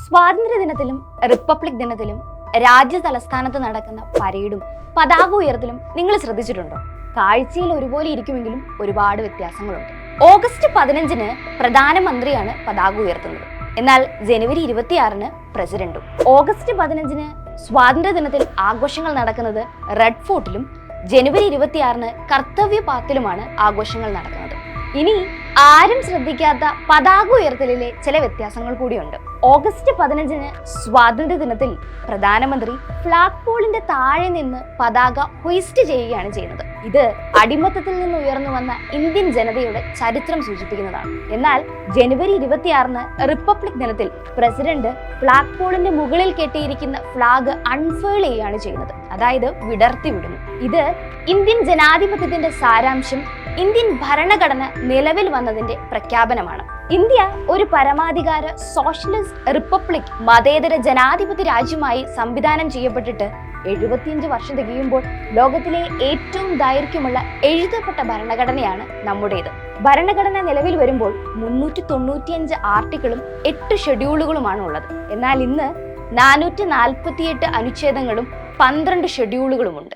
സ്വാതന്ത്ര്യദിനത്തിലും republic ദിനത്തിലും രാജ്യ തലസ്ഥാനത്ത് നടക്കുന്ന പരേഡും പതാക ഉയർത്തലും നിങ്ങൾ ശ്രദ്ധിച്ചിട്ടുണ്ടോ? കാഴ്ചയിൽ ഒരുപോലെ ഇരിക്കുമെങ്കിലും ഒരുപാട് വ്യത്യാസങ്ങളുണ്ട്. ഓഗസ്റ്റ് 15-ന് പ്രധാനമന്ത്രിയാണ് പതാക ഉയർത്തുന്നത്. എന്നാൽ ജനുവരി 26-ന് പ്രസിഡന്റും. ഓഗസ്റ്റ് 15-ന് സ്വാതന്ത്ര്യ ദിനത്തിൽ ആഘോഷങ്ങൾ നടക്കുന്നത് റെഡ് ഫോർട്ടിലും ജനുവരി 26-ന് കർത്തവ്യ പാത്തിലുമാണ് ആഘോഷങ്ങൾ നടക്കുന്നത്. ഇനി ആരും ശ്രദ്ധിക്കാത്ത പതാക ഉയർത്തലിലെ ചില വ്യത്യാസങ്ങൾ കൂടിയുണ്ട്. ഓഗസ്റ്റ് 15-ന് സ്വാതന്ത്ര്യ ദിനത്തിൽ പ്രധാനമന്ത്രി ഫ്ലാഗ് പോളിന്റെ താഴെ നിന്ന് പതാക ഹോയിസ്റ്റ് ചെയ്യുകയാണ് ചെയ്യുന്നത്. ഇത് അടിമത്തത്തിൽ നിന്ന് ഉയർന്നു വന്ന ഇന്ത്യൻ ജനതയുടെ ചരിത്രം സൂചിപ്പിക്കുന്നതാണ്. എന്നാൽ ജനുവരി 26-ന് റിപ്പബ്ലിക് ദിനത്തിൽ പ്രസിഡന്റ് ഫ്ലാഗ് പോളിന്റെ മുകളിൽ കെട്ടിയിരിക്കുന്ന ഫ്ലാഗ് അൺഫേൾ ചെയ്യുകയാണ് ചെയ്യുന്നത്, അതായത് വിടർത്തി വിടുന്നു. ഇത് ഇന്ത്യൻ ജനാധിപത്യത്തിന്റെ സാരാംശം, ഇന്ത്യൻ ഭരണഘടന നിലവിൽ വന്നതിന്റെ പ്രഖ്യാപനമാണ്. ഇന്ത്യ ഒരു പരമാധികാര സോഷ്യലിസ്റ്റ് റിപ്പബ്ലിക് മതേതര ജനാധിപത്യ രാജ്യമായി സംവിധാനം ചെയ്യപ്പെട്ടിട്ട് 75 വർഷം തികയുമ്പോൾ ലോകത്തിലെ ഏറ്റവും ദൈർഘ്യമുള്ള എഴുതപ്പെട്ട ഭരണഘടനയാണ് നമ്മുടേത്. ഭരണഘടന നിലവിൽ വരുമ്പോൾ 395 ആർട്ടിക്കിളും 8 ഷെഡ്യൂളുകളുമാണ് ഉള്ളത്. എന്നാൽ ഇന്ന് 448 അനുച്ഛേദങ്ങളും 12 ഷെഡ്യൂളുകളുമുണ്ട്.